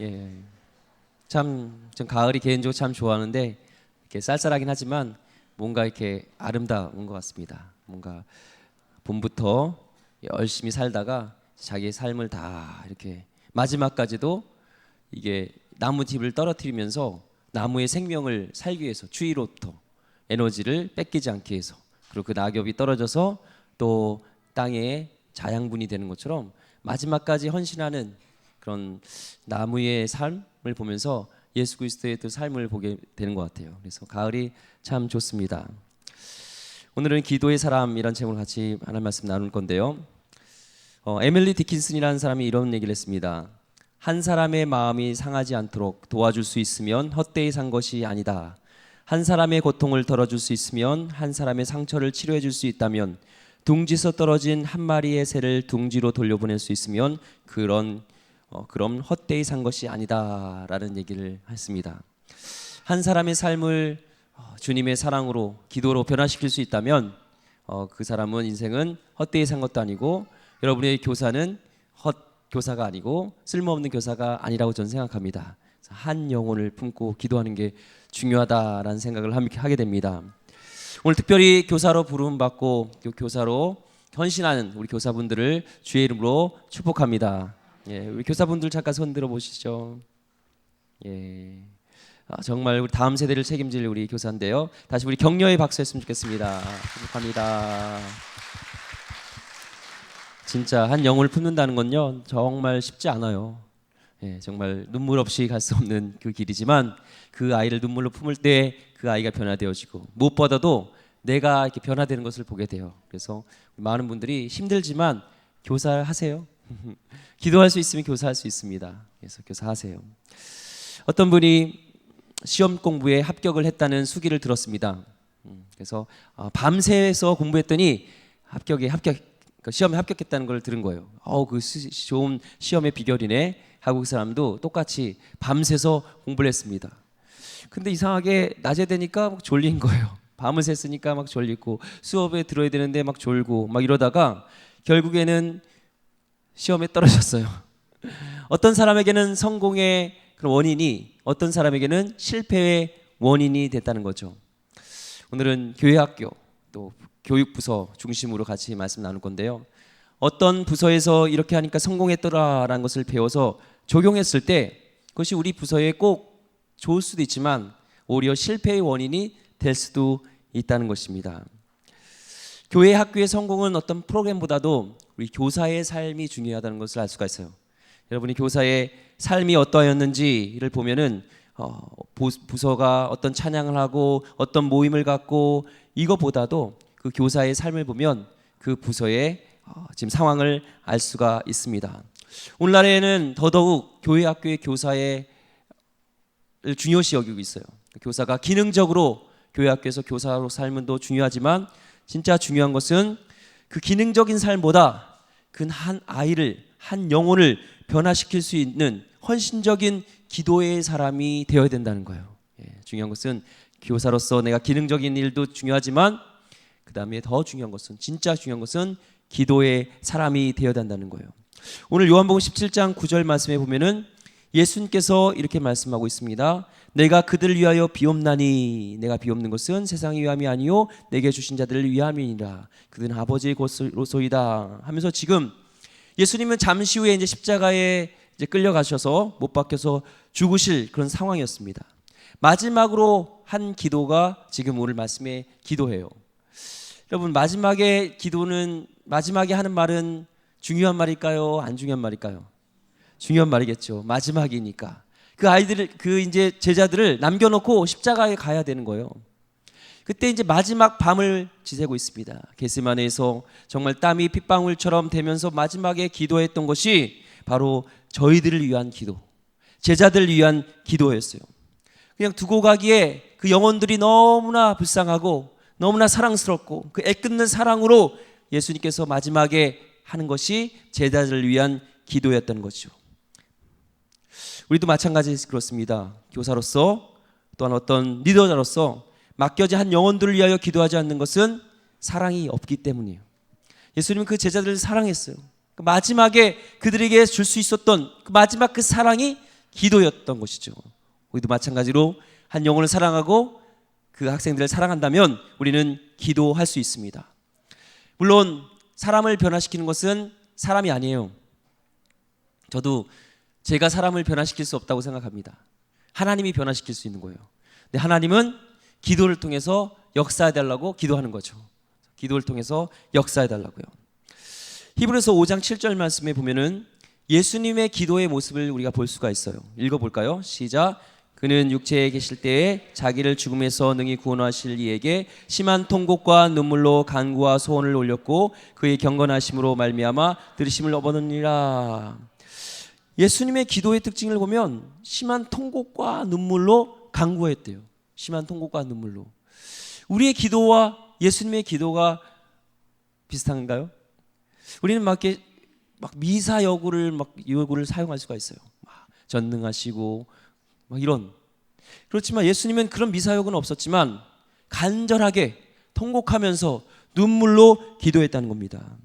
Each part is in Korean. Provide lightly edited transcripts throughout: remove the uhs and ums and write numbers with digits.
예, 전 가을이 개인적으로 참 좋아하는데 이렇게 쌀쌀하긴 하지만 뭔가 이렇게 아름다운 것 같습니다. 뭔가 봄부터 열심히 살다가 자기의 삶을 다 이렇게 마지막까지도 이게 나무집을 떨어뜨리면서 나무의 생명을 살기 위해서 추위로부터 에너지를 뺏기지 않기 위해서, 그리고 그 낙엽이 떨어져서 또 땅에 자양분이 되는 것처럼 마지막까지 헌신하는 그런 나무의 삶을 보면서 예수 그리스도의 또 삶을 보게 되는 것 같아요. 그래서 가을이 참 좋습니다. 오늘은 기도의 사람이란 제목으로 같이 하나님 말씀 나눌 건데요. 에밀리 디킨슨이라는 사람이 이런 얘기를 했습니다. 한 사람의 마음이 상하지 않도록 도와줄 수 있으면 헛되이 산 것이 아니다. 한 사람의 고통을 덜어줄 수 있으면, 한 사람의 상처를 치료해 줄 수 있다면, 둥지에서 떨어진 한 마리의 새를 둥지로 돌려보낼 수 있으면 그럼 헛되이 산 것이 아니다라는 얘기를 했습니다. 한 사람의 삶을 주님의 사랑으로, 기도로 변화시킬 수 있다면 그 사람은 인생은 헛되이 산 것도 아니고, 여러분의 교사는 교사가 아니고 쓸모없는 교사가 아니라고 저는 생각합니다. 한 영혼을 품고 기도하는 게 중요하다라는 생각을 하게 됩니다. 오늘 특별히 교사로 부름받고 교사로 헌신하는 우리 교사분들을 주의 이름으로 축복합니다. 예, 우리 교사분들 잠깐 손 들어 보시죠. 예, 정말 우리 다음 세대를 책임질 우리 교사인데요. 다시 우리 격려의 박수 했으면 좋겠습니다. 축복합니다. 진짜 한 영혼을 품는다는 건요 정말 쉽지 않아요. 예, 정말 눈물 없이 갈 수 없는 그 길이지만, 그 아이를 눈물로 품을 때 그 아이가 변화되어지고, 무엇보다도 내가 이렇게 변화되는 것을 보게 돼요. 그래서 많은 분들이 힘들지만 교사하세요. 기도할 수 있으면 교사할 수 있습니다. 그래서 교사하세요. 어떤 분이 시험 공부에 합격을 했다는 수기를 들었습니다. 그래서 밤새서 공부했더니 시험에 합격했다는 걸 들은 거예요. 그 좋은 시험의 비결이네 하고 그 사람도 똑같이 밤새서 공부를 했습니다. 근데 이상하게 낮에 되니까 막 졸린 거예요. 밤을 샜으니까 막 졸리고, 수업에 들어야 되는데 막 졸고 막 이러다가 결국에는 시험에 떨어졌어요. 어떤 사람에게는 성공의 그런 원인이, 어떤 사람에게는 실패의 원인이 됐다는 거죠. 오늘은 교회학교 또 교육부서 중심으로 같이 말씀 나눌 건데요. 어떤 부서에서 이렇게 하니까 성공했더라라는 것을 배워서 적용했을 때 그것이 우리 부서에 꼭 좋을 수도 있지만 오히려 실패의 원인이 될 수도 있다는 것입니다. 교회 학교의 성공은 어떤 프로그램보다도 우리 교사의 삶이 중요하다는 것을 알 수가 있어요. 여러분이 교사의 삶이 어떠하였는지를 보면은 부서가 어떤 찬양을 하고 어떤 모임을 갖고, 이것보다도 그 교사의 삶을 보면 그 부서의 지금 상황을 알 수가 있습니다. 오늘날에는 더더욱 교회 학교의 교사를 중요시 여기고 있어요. 교사가 기능적으로 교회 학교에서 교사로 삶은 더 중요하지만, 진짜 중요한 것은 그 기능적인 삶보다 그 한 아이를, 한 영혼을 변화시킬 수 있는 헌신적인 기도의 사람이 되어야 된다는 거예요. 중요한 것은 교사로서 내가 기능적인 일도 중요하지만 그 다음에 더 중요한 것은, 진짜 중요한 것은 기도의 사람이 되어야 된다는 거예요. 오늘 요한복음 17장 9절 말씀에 보면은 예수님께서 이렇게 말씀하고 있습니다. 내가 그들을 위하여 비옵나니, 내가 비옵는 것은 세상의 위함이 아니요 내게 주신 자들을 위함이니라. 그들은 아버지의 것으로소이다 하면서, 지금 예수님은 잠시 후에 이제 십자가에 이제 끌려가셔서 못 박혀서 죽으실 그런 상황이었습니다. 마지막으로 한 기도가 지금 오늘 말씀의 기도예요. 여러분, 마지막에 하는 말은 중요한 말일까요? 안 중요한 말일까요? 중요한 말이겠죠. 마지막이니까. 그 이제 제자들을 남겨놓고 십자가에 가야 되는 거예요. 그때 이제 마지막 밤을 지새고 있습니다. 겟세마네에서 정말 땀이 핏방울처럼 되면서 마지막에 기도했던 것이 바로 저희들을 위한 기도, 제자들을 위한 기도였어요. 그냥 두고 가기에 그 영혼들이 너무나 불쌍하고 너무나 사랑스럽고, 그 애끓는 사랑으로 예수님께서 마지막에 하는 것이 제자들을 위한 기도였던 거죠. 우리도 마찬가지 그렇습니다. 교사로서, 또한 어떤 리더자로서 맡겨진 한 영혼들을 위하여 기도하지 않는 것은 사랑이 없기 때문이에요. 예수님은 그 제자들을 사랑했어요. 마지막에 그들에게 줄 수 있었던 그 마지막 그 사랑이 기도였던 것이죠. 우리도 마찬가지로 한 영혼을 사랑하고 그 학생들을 사랑한다면 우리는 기도할 수 있습니다. 물론 사람을 변화시키는 것은 사람이 아니에요. 저도 제가 사람을 변화시킬 수 없다고 생각합니다. 하나님이 변화시킬 수 있는 거예요. 근데 하나님은 기도를 통해서 역사해달라고 기도하는 거죠. 기도를 통해서 역사해달라고요. 히브리서 5장 7절 말씀에 보면은 예수님의 기도의 모습을 우리가 볼 수가 있어요. 읽어볼까요? 시작. 그는 육체에 계실 때에 자기를 죽음에서 능히 구원하실 이에게 심한 통곡과 눈물로 간구와 소원을 올렸고 그의 경건하심으로 말미암아 들으심을 얻었느니라. 예수님의 기도의 특징을 보면 심한 통곡과 눈물로 간구했대요. 심한 통곡과 눈물로. 우리의 기도와 예수님의 기도가 비슷한가요? 우리는 막 미사 여구를 사용할 수가 있어요. 전능하시고 이런. 그렇지만 예수님은 그런 미사역은 없었지만 간절하게 통곡하면서 눈물로 기도했다는 겁니다.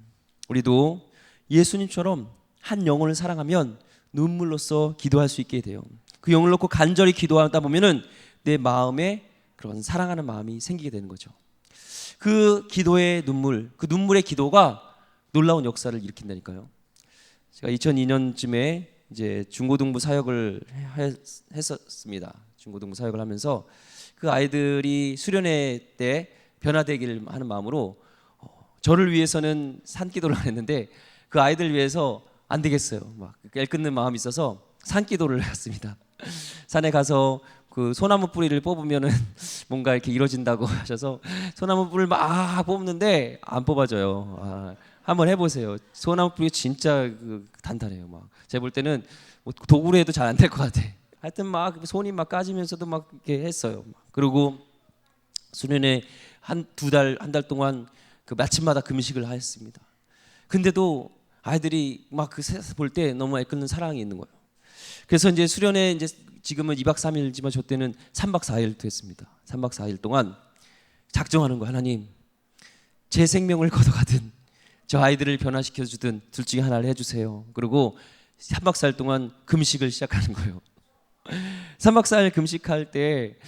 우리도 예수님처럼 한 영혼을 사랑하면 눈물로써 기도할 수 있게 돼요. 그 영혼을 놓고 간절히 기도하다 보면은 내 마음에 그런 사랑하는 마음이 생기게 되는 거죠. 그 기도의 눈물, 그 눈물의 기도가 놀라운 역사를 일으킨다니까요. 제가 2002년쯤에 이제 중고등부 사역을 했었습니다. 중고등부 사역을 하면서 그 아이들이 수련회 때 변화되기를 하는 마음으로 저를 위해서는 산기도를 안 했는데 그 아이들 위해서 안 되겠어요. 막 애끓는 마음이 있어서 산기도를 했습니다. 산에 가서 그 소나무 뿌리를 뽑으면은 뭔가 이렇게 이루어진다고 하셔서 소나무 뿌리를 막 뽑는데 안 뽑아져요. 한번 해보세요. 소나무 뿌리 진짜 단단해요. 막 제가 볼 때는 뭐 도구로 해도 잘 안 될 것 같아. 하여튼 막 손이 막 까지면서도 막 이렇게 했어요. 그리고 수련회 한 달 동안 그 마침마다 금식을 했습니다. 근데도 아이들이 막 그 볼 때 너무 애끓는 사랑이 있는 거예요. 그래서 이제 수련회 이제 지금은 2박 3일이지만 저 때는 3박 4일 됐습니다. 3박 4일 동안 작정하는 거예요. 하나님, 제 생명을 걷어가든 저 아이들을 변화시켜 주든 둘 중에 하나를 해주세요. 그리고 3박 4일 동안 금식을 시작하는 거예요. 3박 4일 금식할 때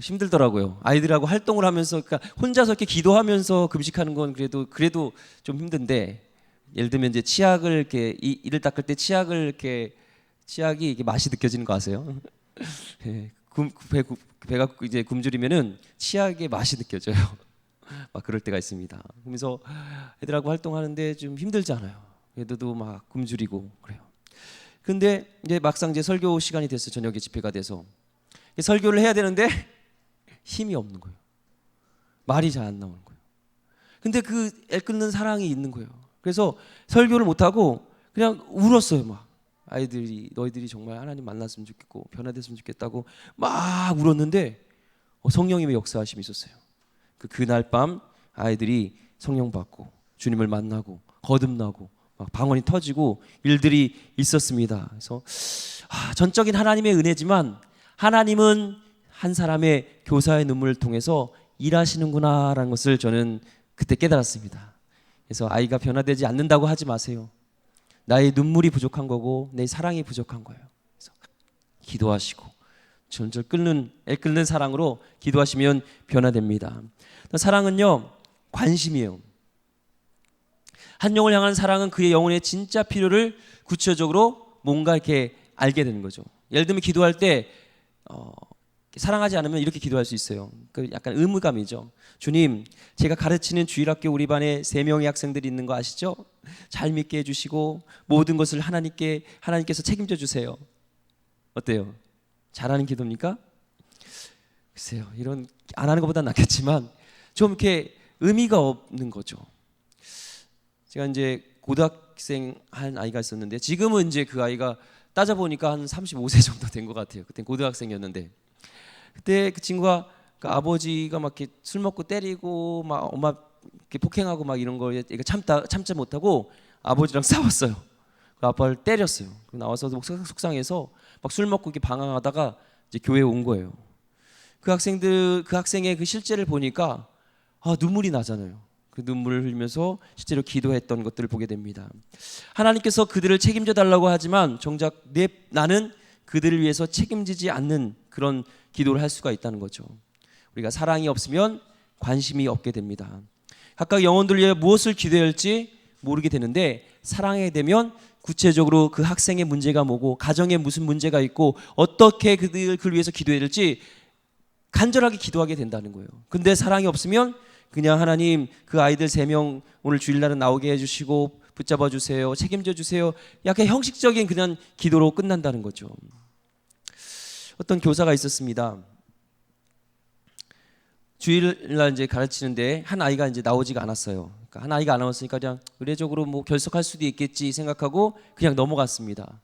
힘들더라고요. 아이들하고 활동을 하면서, 그러니까 혼자서 이렇게 기도하면서 금식하는 건 그래도 좀 힘든데, 예를 들면 이제 치약을 이렇게 이를 닦을 때 치약이 이게 맛이 느껴지는 거 아세요? 배가 이제 굶주리면은 치약의 맛이 느껴져요. 막 그럴 때가 있습니다. 그러면서 애들하고 활동하는데 좀 힘들잖아요. 애들도 막 굶주리고 그래요. 근데 이제 막상 이제 설교 시간이 됐어요. 저녁에 집회가 돼서 설교를 해야 되는데 힘이 없는 거예요. 말이 잘 안 나오는 거예요. 근데 그 애끓는 사랑이 있는 거예요. 그래서 설교를 못 하고 그냥 울었어요. 막 너희들이 정말 하나님 만났으면 좋겠고 변화됐으면 좋겠다고 막 울었는데 성령님의 역사하심이 있었어요. 그날 밤 아이들이 성령 받고 주님을 만나고 거듭나고 막 방언이 터지고 일들이 있었습니다. 그래서 전적인 하나님의 은혜지만 하나님은 한 사람의 교사의 눈물을 통해서 일하시는구나라는 것을 저는 그때 깨달았습니다. 그래서 아이가 변화되지 않는다고 하지 마세요. 나의 눈물이 부족한 거고 내 사랑이 부족한 거예요. 그래서 기도하시고 절절 애끓는 사랑으로 기도하시면 변화됩니다. 사랑은요, 관심이에요. 한 영혼을 향한 사랑은 그의 영혼의 진짜 필요를 구체적으로 뭔가 이렇게 알게 되는 거죠. 예를 들면 기도할 때 사랑하지 않으면 이렇게 기도할 수 있어요. 그 약간 의무감이죠. 주님, 제가 가르치는 주일학교 우리 반에 3명의 학생들이 있는 거 아시죠? 잘 믿게 해주시고 모든 것을 하나님께서 책임져 주세요. 어때요? 잘하는 기도입니까? 글쎄요, 이런 안 하는 것보다 낫겠지만 좀 이렇게 의미가 없는 거죠. 제가 이제 고등학생 한 아이가 있었는데 지금은 이제 그 아이가 따져보니까 한 35세 정도 된 것 같아요. 그때 고등학생이었는데 그때 그 친구가 그 아버지가 막 이렇게 술 먹고 때리고 막 엄마 이렇게 폭행하고 막 이런 거 얘가 참지 못하고 아버지랑 싸웠어요. 그 아빠를 때렸어요. 나와서 속상해서 막 술 먹고 이렇게 방황하다가 이제 교회에 온 거예요. 그 학생의 그 실제를 보니까 눈물이 나잖아요. 그 눈물을 흘리면서 실제로 기도했던 것들을 보게 됩니다. 하나님께서 그들을 책임져 달라고 하지만 정작 나는 그들을 위해서 책임지지 않는 그런 기도를 할 수가 있다는 거죠. 우리가 사랑이 없으면 관심이 없게 됩니다. 각각 영혼들을 위해 무엇을 기도해야 할지 모르게 되는데, 사랑하게 되면 구체적으로 그 학생의 문제가 뭐고 가정에 무슨 문제가 있고 어떻게 그들을 위해서 기도해야 될지 간절하게 기도하게 된다는 거예요. 근데 사랑이 없으면 그냥 하나님 그 아이들 3명 오늘 주일날은 나오게 해주시고 붙잡아 주세요, 책임져 주세요, 약간 형식적인 그냥 기도로 끝난다는 거죠. 어떤 교사가 있었습니다. 주일날 이제 가르치는데 한 아이가 이제 나오지가 않았어요. 그러니까 한 아이가 안 나왔으니까 그냥 의례적으로 뭐 결석할 수도 있겠지 생각하고 그냥 넘어갔습니다.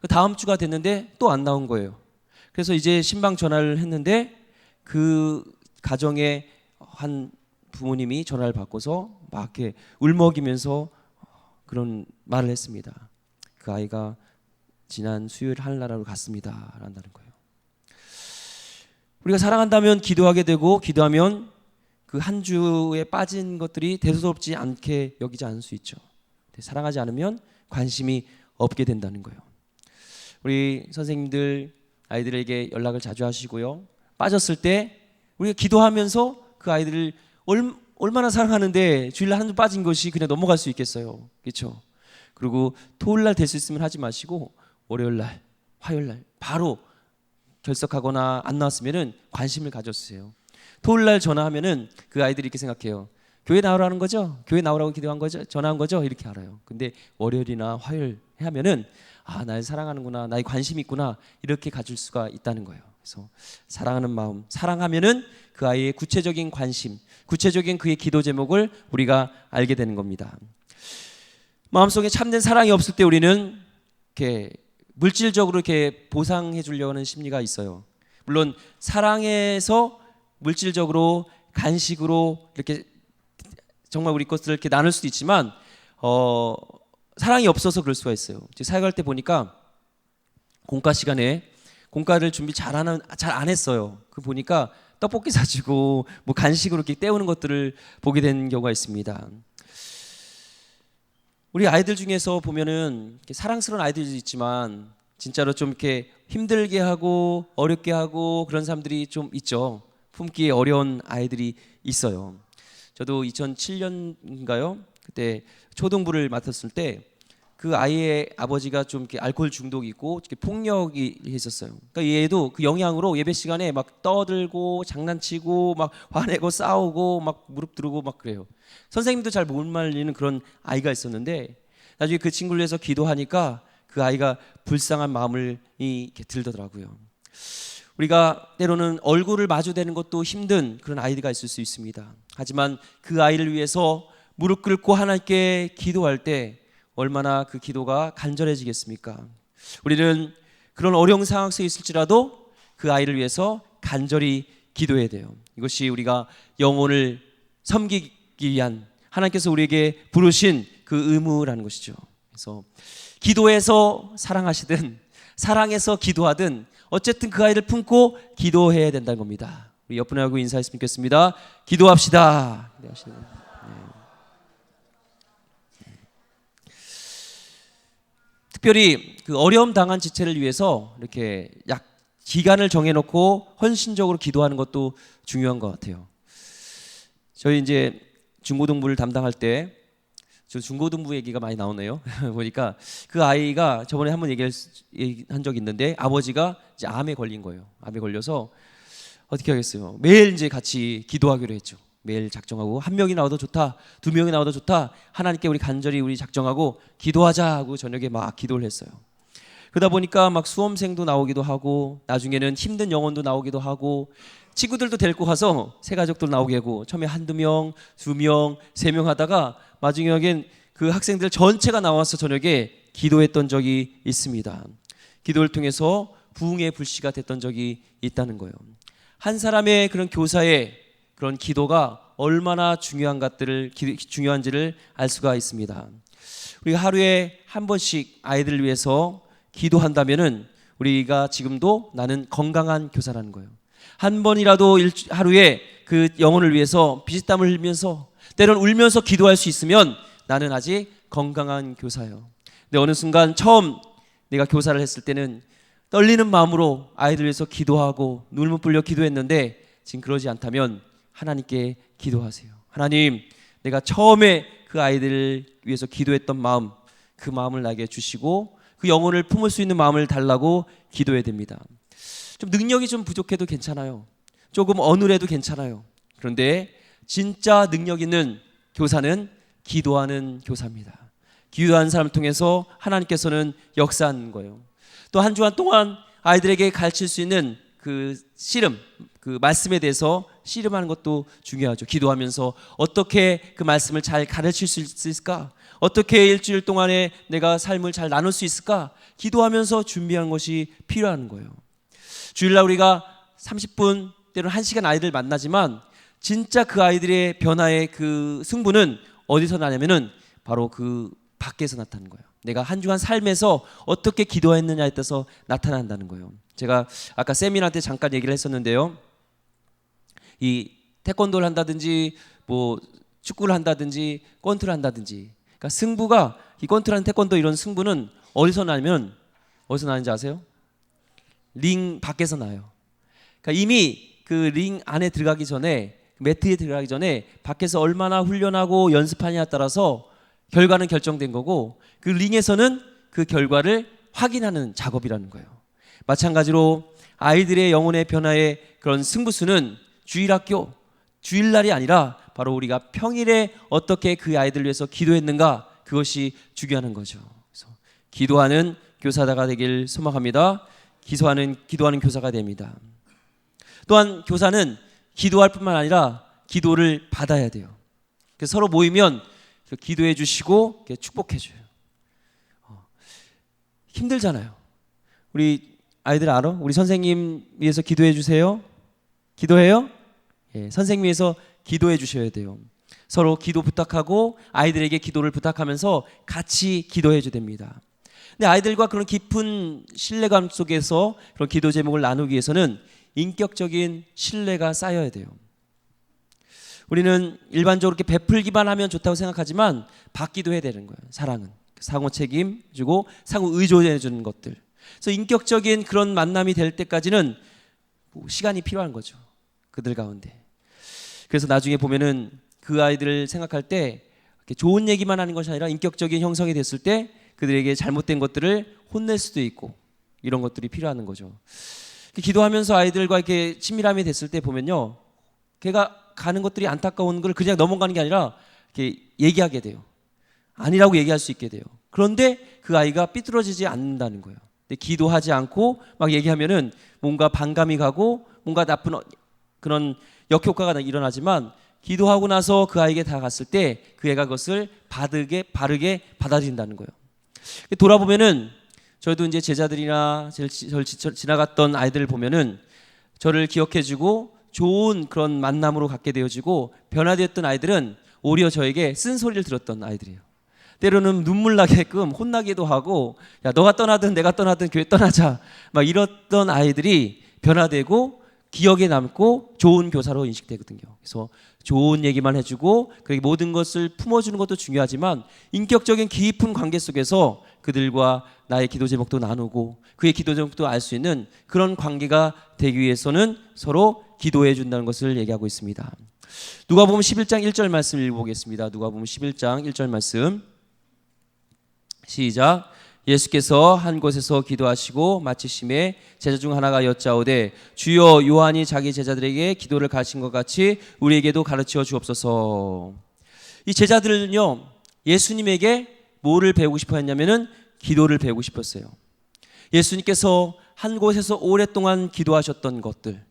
다음 주가 됐는데 또 안 나온 거예요. 그래서 이제 신방 전화를 했는데 그 가정의 한 부모님이 전화를 받고서 막 이렇게 울먹이면서 그런 말을 했습니다. 그 아이가 지난 수요일 하늘나라로 갔습니다 한다는 거예요. 우리가 사랑한다면 기도하게 되고, 기도하면 그 한 주에 빠진 것들이 대수롭지 않게 여기지 않을 수 있죠. 사랑하지 않으면 관심이 없게 된다는 거예요. 우리 선생님들 아이들에게 연락을 자주 하시고요, 빠졌을 때 우리가 기도하면서 그 아이들을 얼마나 사랑하는데 주일날 한 주 빠진 것이 그냥 넘어갈 수 있겠어요. 그렇죠? 그리고 토요일날 될 수 있으면 하지 마시고 월요일날, 화요일날 바로 결석하거나 안 나왔으면은 관심을 가져주세요. 토요일날 전화하면은 그 아이들이 이렇게 생각해요. 교회 나오라는 거죠? 교회 나오라고 기도한 거죠? 전화한 거죠? 이렇게 알아요. 근데 월요일이나 화요일 하면은 아, 날 사랑하는구나, 나에 관심이 있구나, 이렇게 가질 수가 있다는 거예요. 그래서 사랑하는 마음, 사랑하면은 그 아이의 구체적인 관심, 구체적인 그의 기도 제목을 우리가 알게 되는 겁니다. 마음속에 참된 사랑이 없을 때 우리는 이렇게 물질적으로 이렇게 보상해 주려고 하는 심리가 있어요. 물론 사랑해서 물질적으로 간식으로 이렇게 정말 우리 것들을 이렇게 나눌 수도 있지만 사랑이 없어서 그럴 수가 있어요. 사역할 때 보니까 공과 시간에 공과를 준비 잘 안 했어요. 그 보니까 떡볶이 사주고 뭐 간식으로 이렇게 때우는 것들을 보게 된 경우가 있습니다. 우리 아이들 중에서 보면은 이렇게 사랑스러운 아이들도 있지만 진짜로 좀 이렇게 힘들게 하고 어렵게 하고 그런 사람들이 좀 있죠. 품기 어려운 아이들이 있어요. 저도 2007년인가요? 그때 초등부를 맡았을 때 그 아이의 아버지가 좀 이렇게 알코올 중독이 있고 이렇게 폭력이 있었어요. 그러니까 얘도 그 영향으로 예배 시간에 막 떠들고 장난치고 막 화내고 싸우고 막 무릎 두르고 막 그래요. 선생님도 잘 못 말리는 그런 아이가 있었는데 나중에 그 친구를 위해서 기도하니까 그 아이가 불쌍한 마음을 이렇게 들더라고요. 우리가 때로는 얼굴을 마주대는 것도 힘든 그런 아이가 있을 수 있습니다. 하지만 그 아이를 위해서 무릎 꿇고 하나님께 기도할 때 얼마나 그 기도가 간절해지겠습니까? 우리는 그런 어려운 상황 속에 있을지라도 그 아이를 위해서 간절히 기도해야 돼요. 이것이 우리가 영혼을 섬기기 위한 하나님께서 우리에게 부르신 그 의무라는 것이죠. 그래서 기도해서 사랑하시든 사랑해서 기도하든 어쨌든 그 아이를 품고 기도해야 된다는 겁니다. 우리 옆분하고 인사했으면 좋겠습니다. 기도합시다. 특별히 그 어려움 당한 지체를 위해서 이렇게 약 기간을 정해놓고 헌신적으로 기도하는 것도 중요한 것 같아요. 저희 이제 중고등부를 담당할 때 저 중고등부 얘기가 많이 나오네요. 보니까 그 아이가 저번에 한번 얘기한 적이 있는데 아버지가 이제 암에 걸린 거예요. 암에 걸려서 어떻게 하겠어요? 매일 이제 같이 기도하기로 했죠. 매일 작정하고 1명이 나와도 좋다, 2명이 나와도 좋다, 하나님께 우리 간절히 우리 작정하고 기도하자 하고 저녁에 막 기도를 했어요. 그러다 보니까 막 수험생도 나오기도 하고 나중에는 힘든 영혼도 나오기도 하고 친구들도 데리고 가서 새 가족도 나오게 하고 처음에 1-2명, 2명, 3명 하다가 마지막엔 그 학생들 전체가 나와서 저녁에 기도했던 적이 있습니다. 기도를 통해서 부흥의 불씨가 됐던 적이 있다는 거예요. 한 사람의 그런 교사의 그런 기도가 얼마나 중요한지를 알 수가 있습니다. 우리가 하루에 한 번씩 아이들을 위해서 기도한다면은 우리가 지금도 나는 건강한 교사라는 거예요. 한 번이라도 하루에 그 영혼을 위해서 피땀을 흘리면서 때로는 울면서 기도할 수 있으면 나는 아직 건강한 교사예요. 근데 어느 순간 처음 내가 교사를 했을 때는 떨리는 마음으로 아이들 위해서 기도하고 눈물 불려 기도했는데 지금 그러지 않다면 하나님께 기도하세요. 하나님, 내가 처음에 그 아이들을 위해서 기도했던 마음, 그 마음을 나에게 주시고 그 영혼을 품을 수 있는 마음을 달라고 기도해야 됩니다. 좀 능력이 좀 부족해도 괜찮아요. 조금 어눌해도 괜찮아요. 그런데 진짜 능력 있는 교사는 기도하는 교사입니다. 기도하는 사람을 통해서 하나님께서는 역사하는 거예요. 또 한 주간 동안 아이들에게 가르칠 수 있는 그 씨름, 그 말씀에 대해서 씨름하는 것도 중요하죠. 기도하면서 어떻게 그 말씀을 잘 가르칠 수 있을까? 어떻게 일주일 동안에 내가 삶을 잘 나눌 수 있을까? 기도하면서 준비하는 것이 필요한 거예요. 주일날 우리가 30분 때로는 1시간 아이들 만나지만 진짜 그 아이들의 변화의 그 승부는 어디서 나냐면은 바로 그 밖에서 나타나는 거예요. 내가 한 주간 삶에서 어떻게 기도했느냐에 따라서 나타난다는 거예요. 제가 아까 세미나 때 잠깐 얘기를 했었는데요. 이 태권도를 한다든지 뭐 축구를 한다든지 권투를 한다든지, 그러니까 승부가 이 권투라는 태권도 이런 승부는 어디서 나냐면 어디서 나는지 아세요? 링 밖에서 나요. 그러니까 이미 그 링 안에 들어가기 전에, 매트에 들어가기 전에 밖에서 얼마나 훈련하고 연습하냐에 따라서 결과는 결정된 거고, 그 링에서는 그 결과를 확인하는 작업이라는 거예요. 마찬가지로 아이들의 영혼의 변화의 그런 승부수는 주일학교, 주일날이 아니라 바로 우리가 평일에 어떻게 그 아이들을 위해서 기도했는가, 그것이 중요한 거죠. 그래서 기도하는 교사가 되길 소망합니다. 기도하는 교사가 됩니다. 또한 교사는 기도할 뿐만 아니라 기도를 받아야 돼요. 그래서 서로 모이면 기도해 주시고 축복해 줘요. 힘들잖아요. 우리 아이들 알아? 우리 선생님 위해서 기도해 주세요. 기도해요? 예, 선생님 위해서 기도해 주셔야 돼요. 서로 기도 부탁하고 아이들에게 기도를 부탁하면서 같이 기도해 줘야 됩니다. 근데 아이들과 그런 깊은 신뢰감 속에서 그런 기도 제목을 나누기 위해서는 인격적인 신뢰가 쌓여야 돼요. 우리는 일반적으로 이렇게 베풀기만 하면 좋다고 생각하지만 받기도 해야 되는 거예요. 사랑은 상호 책임지고 상호 의존해 주는 것들. 그래서 인격적인 그런 만남이 될 때까지는 시간이 필요한 거죠. 그들 가운데. 그래서 나중에 보면은 그 아이들을 생각할 때 좋은 얘기만 하는 것이 아니라 인격적인 형성이 됐을 때 그들에게 잘못된 것들을 혼낼 수도 있고, 이런 것들이 필요한 거죠. 기도하면서 아이들과 이렇게 친밀함이 됐을 때 보면요, 걔가 가는 것들이 안타까운 걸 그냥 넘어가는 게 아니라 이렇게 얘기하게 돼요. 아니라고 얘기할 수 있게 돼요. 그런데 그 아이가 삐뚤어지지 않는다는 거예요. 근데 기도하지 않고 막 얘기하면은 뭔가 반감이 가고 뭔가 나쁜 그런 역효과가 일어나지만, 기도하고 나서 그 아이에게 다가갔을 때 그 애가 그것을 바르게 받아들인다는 거예요. 돌아보면은 저희도 이제 제자들이나 저를 지나갔던 아이들을 보면은 저를 기억해주고 좋은 그런 만남으로 갖게 되어지고 변화되었던 아이들은 오히려 저에게 쓴소리를 들었던 아이들이에요. 때로는 눈물 나게끔 혼나기도 하고, 야 너가 떠나든 내가 떠나든 교회 떠나자 막 이랬던 아이들이 변화되고 기억에 남고 좋은 교사로 인식되거든요. 그래서 좋은 얘기만 해주고 그렇게 모든 것을 품어주는 것도 중요하지만 인격적인 깊은 관계 속에서 그들과 나의 기도 제목도 나누고 그의 기도 제목도 알 수 있는 그런 관계가 되기 위해서는 서로 기도해 준다는 것을 얘기하고 있습니다. 누가복음 11장 1절 말씀 읽어보겠습니다. 누가복음 11장 1절 말씀 시작. 예수께서 한 곳에서 기도하시고 마치심에 제자 중 하나가 여짜오되 주여 요한이 자기 제자들에게 기도를 가르친 것 같이 우리에게도 가르쳐 주옵소서. 이 제자들은요, 예수님에게 뭐를 배우고 싶어 했냐면은 기도를 배우고 싶었어요. 예수님께서 한 곳에서 오랫동안 기도하셨던 것들,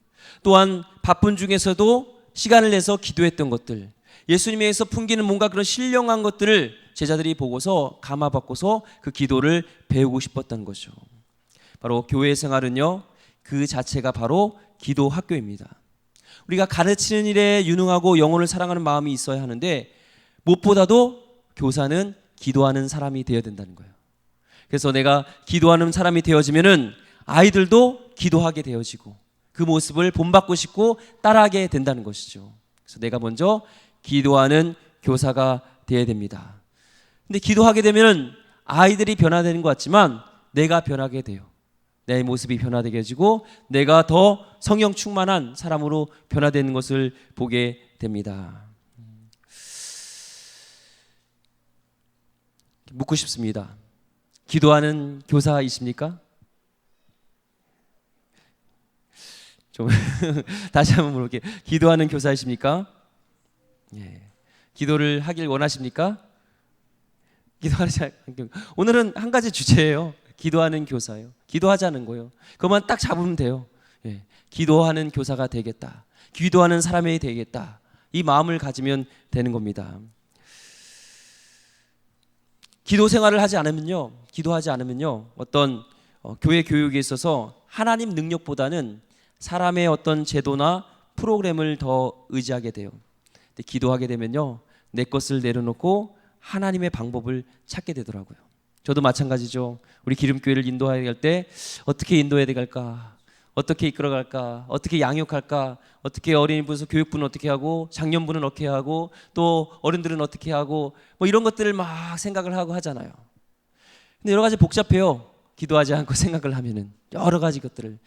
또한 바쁜 중에서도 시간을 내서 기도했던 것들, 예수님에게서 풍기는 뭔가 그런 신령한 것들을 제자들이 보고서 감화받고서 그 기도를 배우고 싶었던 거죠. 바로 교회 생활은요, 그 자체가 바로 기도 학교입니다. 우리가 가르치는 일에 유능하고 영혼을 사랑하는 마음이 있어야 하는데 무엇보다도 교사는 기도하는 사람이 되어야 된다는 거예요. 그래서 내가 기도하는 사람이 되어지면은 아이들도 기도하게 되어지고 그 모습을 본받고 싶고 따라하게 된다는 것이죠. 그래서 내가 먼저 기도하는 교사가 되어야 됩니다. 근데 기도하게 되면 아이들이 변화되는 것 같지만 내가 변하게 돼요. 내 모습이 변화되게 해주고 내가 더 성령 충만한 사람으로 변화되는 것을 보게 됩니다. 묻고 싶습니다. 기도하는 교사이십니까? 좀 다시 한번 물어볼게요. 기도하는 교사이십니까? 예. 기도를 하길 원하십니까? 기도하지 않... 오늘은 한 가지 주제예요. 기도하는 교사예요. 기도하자는 거예요. 그것만 딱 잡으면 돼요. 예. 기도하는 교사가 되겠다. 기도하는 사람이 되겠다. 이 마음을 가지면 되는 겁니다. 기도 생활을 하지 않으면요, 기도하지 않으면요, 어떤 교회 교육에 있어서 하나님 능력보다는 사람의 어떤 제도나 프로그램을 더 의지하게 돼요. 근데 기도하게 되면요, 내 것을 내려놓고 하나님의 방법을 찾게 되더라고요. 저도 마찬가지죠. 우리 기름교회를 인도해야 할 때 어떻게 인도해야 될까? 어떻게 이끌어갈까? 어떻게 양육할까? 어떻게 어린이부에서 교육부는 어떻게 하고 장년부는 어떻게 하고 또 어른들은 어떻게 하고 뭐 이런 것들을 막 생각을 하고 하잖아요. 근데 여러 가지 복잡해요. 기도하지 않고 생각을 하면은 여러 가지 것들을.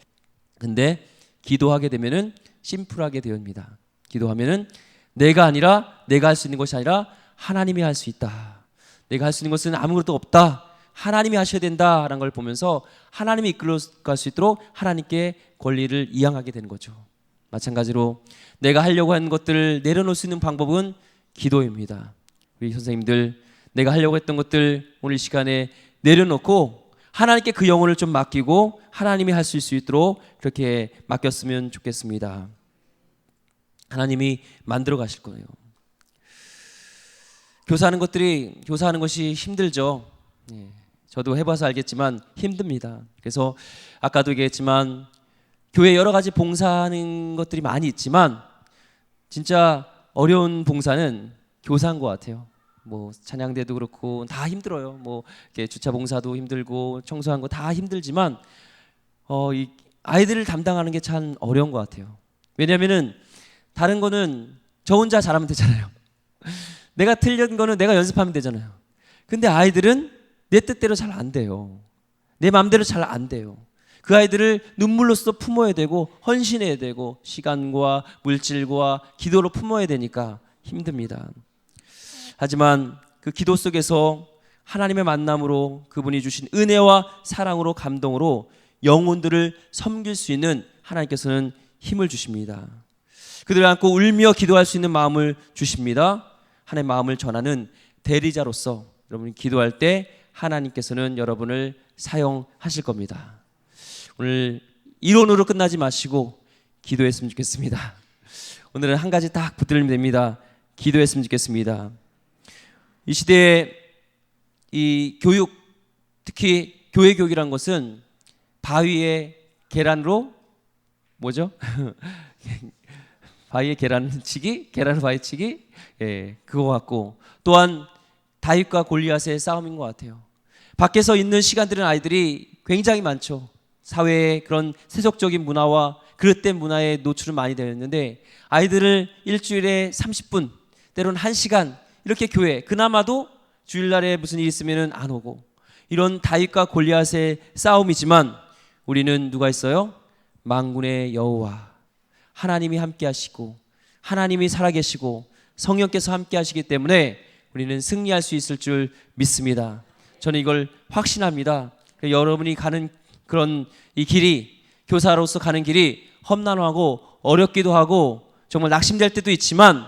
근데 기도하게 되면은 심플하게 되옵니다. 기도하면은 내가 할 수 있는 것이 아니라 하나님이 할 수 있다. 내가 할 수 있는 것은 아무것도 없다. 하나님이 하셔야 된다라는 걸 보면서 하나님이 이끌어갈 수 있도록 하나님께 권리를 이양하게 되는 거죠. 마찬가지로 내가 하려고 하는 것들을 내려놓을 수 있는 방법은 기도입니다. 우리 선생님들, 내가 하려고 했던 것들 오늘 시간에 내려놓고 하나님께 그 영혼을 좀 맡기고 하나님이 할 수 있도록 그렇게 맡겼으면 좋겠습니다. 하나님이 만들어 가실 거예요. 교사하는 것이 힘들죠. 예, 저도 해봐서 알겠지만 힘듭니다. 그래서 아까도 얘기했지만 교회 여러 가지 봉사하는 것들이 많이 있지만 진짜 어려운 봉사는 교사인 것 같아요. 뭐 찬양대도 그렇고 다 힘들어요. 뭐 이렇게 주차 봉사도 힘들고 청소한 거 다 힘들지만 이 아이들을 담당하는 게 참 어려운 것 같아요. 왜냐하면은 다른 거는 저 혼자 잘하면 되잖아요. 내가 틀린 거는 내가 연습하면 되잖아요. 근데 아이들은 내 뜻대로 잘 안 돼요. 내 마음대로 잘 안 돼요. 그 아이들을 눈물로써 품어야 되고 헌신해야 되고 시간과 물질과 기도로 품어야 되니까 힘듭니다. 하지만 그 기도 속에서 하나님의 만남으로 그분이 주신 은혜와 사랑으로 감동으로 영혼들을 섬길 수 있는 하나님께서는 힘을 주십니다. 그들을 안고 울며 기도할 수 있는 마음을 주십니다. 하나님의 마음을 전하는 대리자로서 여러분이 기도할 때 하나님께서는 여러분을 사용하실 겁니다. 오늘 이론으로 끝나지 마시고 기도했으면 좋겠습니다. 오늘은 한 가지 딱 붙들면 됩니다. 기도했으면 좋겠습니다. 이 시대에 이 교육, 특히 교회 교육이란 것은 바위에 계란으로 뭐죠? 바위에 계란치기, 계란으로 바위치기, 예, 그거 같고 또한 다윗과 골리앗의 싸움인 것 같아요. 밖에서 있는 시간 들은 아이들이 굉장히 많죠. 사회의 그런 세속적인 문화와 그릇된 문화에 노출은 많이 되었는데 아이들을 일주일에 30분, 때로는 1시간 이렇게 교회, 그나마도 주일날에 무슨 일 있으면 안 오고 이런 다윗과 골리앗의 싸움이지만 우리는 누가 있어요? 만군의 여호와 하나님이 함께 하시고 하나님이 살아계시고 성령께서 함께 하시기 때문에 우리는 승리할 수 있을 줄 믿습니다. 저는 이걸 확신합니다. 여러분이 가는 그런 이 길이, 교사로서 가는 길이 험난하고 어렵기도 하고 정말 낙심될 때도 있지만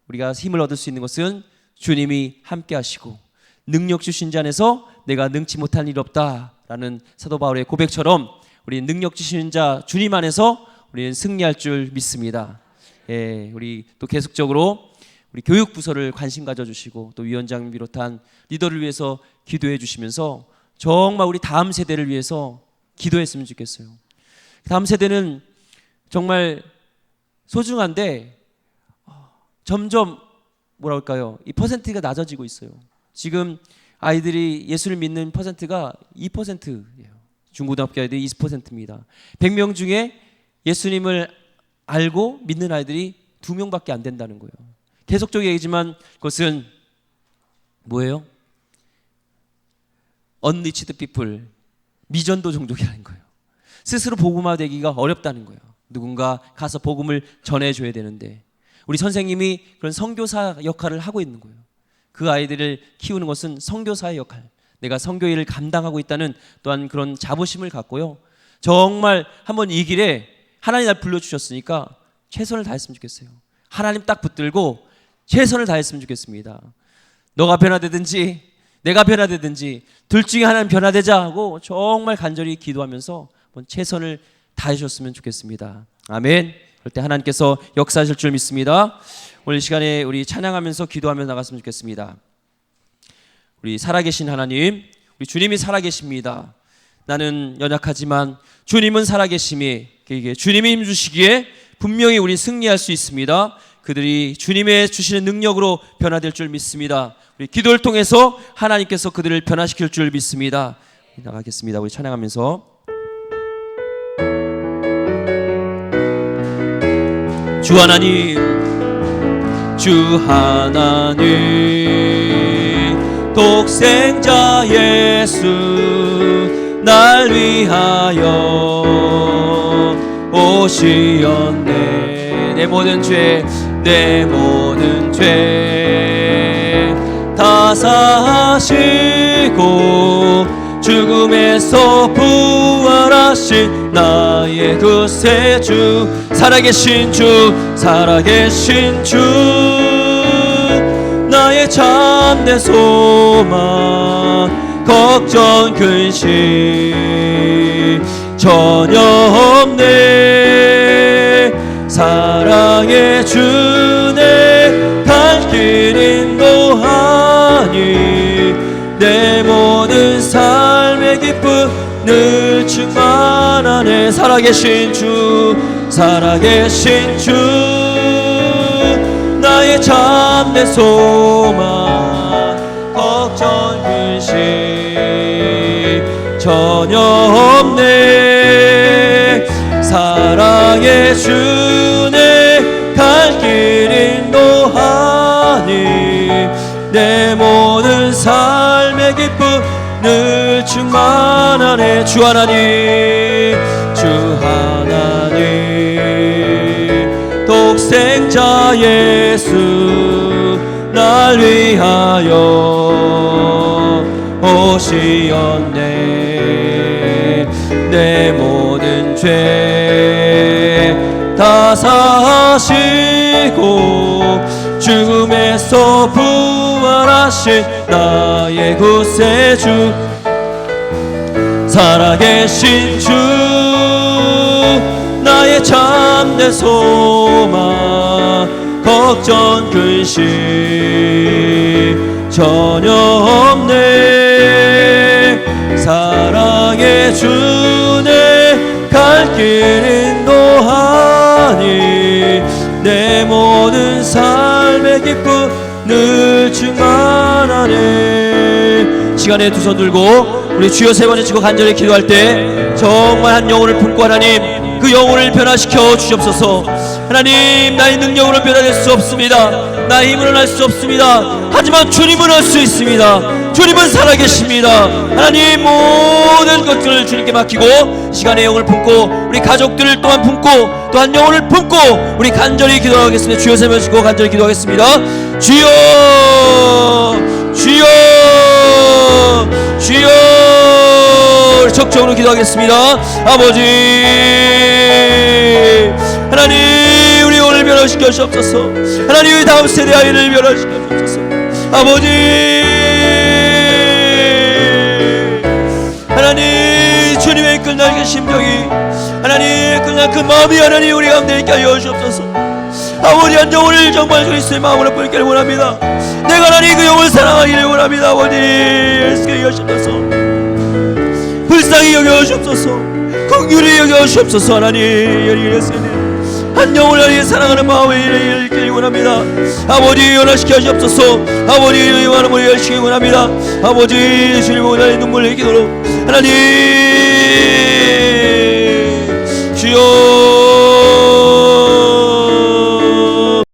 우리가 힘을 얻을 수 있는 것은 주님이 함께 하시고 능력 주신 자 안에서 내가 능치 못한 일 없다라는 사도 바울의 고백처럼 우리 능력 주신 자 주님 안에서 우리는 승리할 줄 믿습니다. 예, 우리 또 계속적으로 우리 교육부서를 관심 가져주시고 또 위원장 비롯한 리더를 위해서 기도해 주시면서 정말 우리 다음 세대를 위해서 기도했으면 좋겠어요. 다음 세대는 정말 소중한데 점점 뭐랄까요, 이 퍼센트가 낮아지고 있어요. 지금 아이들이 예수를 믿는 퍼센트가 2%예요. 중고등학교 아이들이 20%입니다. 100명 중에 예수님을 알고 믿는 아이들이 2명밖에 안 된다는 거예요. 계속적으로 얘기지만 그것은 뭐예요? unreached people, 미전도 종족이라는 거예요. 스스로 복음화되기가 어렵다는 거예요. 누군가 가서 복음을 전해줘야 되는데 우리 선생님이 그런 선교사 역할을 하고 있는 거예요. 그 아이들을 키우는 것은 선교사의 역할, 내가 선교일을 감당하고 있다는 또한 그런 자부심을 갖고요. 정말 한번 이 길에 하나님 날 불러주셨으니까 최선을 다했으면 좋겠어요. 하나님 딱 붙들고 최선을 다했으면 좋겠습니다. 너가 변화되든지 내가 변화되든지 둘 중에 하나는 변화되자 하고 정말 간절히 기도하면서 한번 최선을 다해주셨으면 좋겠습니다. 아멘. 그럴 때 하나님께서 역사하실 줄 믿습니다. 오늘 시간에 우리 찬양하면서 기도하며 나갔으면 좋겠습니다. 우리 살아계신 하나님, 우리 주님이 살아계십니다. 나는 연약하지만 주님은 살아계심이, 주님이 힘주시기에 분명히 우리 승리할 수 있습니다. 그들이 주님의 주시는 능력으로 변화될 줄 믿습니다. 우리 기도를 통해서 하나님께서 그들을 변화시킬 줄 믿습니다. 나가겠습니다. 우리 찬양하면서 주 하나님, 주 하나님, 독생자 예수 날 위하여 오시었네. 내 모든 죄, 내 모든 죄 다 사하시고 죽음에서 부활하신 나의 구세주, 살아계신 주, 살아계신 주, 나의 참된 소망, 걱정 근심 전혀 없네. 사랑의 주내 갈 길 인도하니 내 모든 삶의 기쁨 늘 충만하네. 살아계신 주, 살아계신 주, 나의 참된 소망, 걱정 근심 전혀 없네. 사랑의 주내 갈 길 인도하니 내 모든 삶의 기쁨 늘 충만하네. 주 하나님, 주 하나님, 독생자 예수 날 위하여 오시었네. 내 모든 죄 다 사하시고 죽음에서 부활하신 나의 구세주, 살아계신 주, 나의 참된 소망, 걱정 근심 전혀 없네. 사랑의 주내 갈 길 인도하니 내 모든 삶의 기쁨 늘 충만하네. 시간에 두 손 들고 우리 주여 세 번째 치고 간절히 기도할 때 정말 한 영혼을 품고 하나님 그 영혼을 변화시켜 주시옵소서. 하나님, 나의 능력으로 변화될 수 없습니다. 나의 힘으로는 할 수 없습니다. 하지만 주님은 할 수 있습니다. 주님은 살아계십니다. 하나님, 모든 것들을 주님께 맡기고 시간의 영혼을 품고 우리 가족들을 또한 품고 또 한 영혼을 품고 우리 간절히 기도하겠습니다. 주여 세 번 치고 간절히 기도하겠습니다. 주여, 주여, 주여. 적극적으로 기도하겠습니다. 아버지 하나님, 우리 오늘 변화시켜 주옵소서. 하나님, 우리 다음 세대 아이를 변화시켜 주옵소서. 아버지 하나님, 주님의 끝날 그 심정이, 하나님 끝날 그 마음이 하나님 우리 가운데 있게 하여 주옵소서. 아버지, 한 영혼을 정말 그리스도의 마음으로 뿌리기를 원합니다. 내가 하나님 그 영혼을 사랑하기를 원합니다. 아버지 예수께 여주옵소서. 불쌍히 여겨주옵소서. 긍휼히 여겨주옵소서. 하나님, 한 영혼을 하나님 사랑하는 마음을 잃기 원합니다. 아버지, 연화시켜 주옵소서. 아버지, 영원한 머리 열시기 원합니다. 아버지, 주님 오늘 눈물 흘리도록 하나님, 주여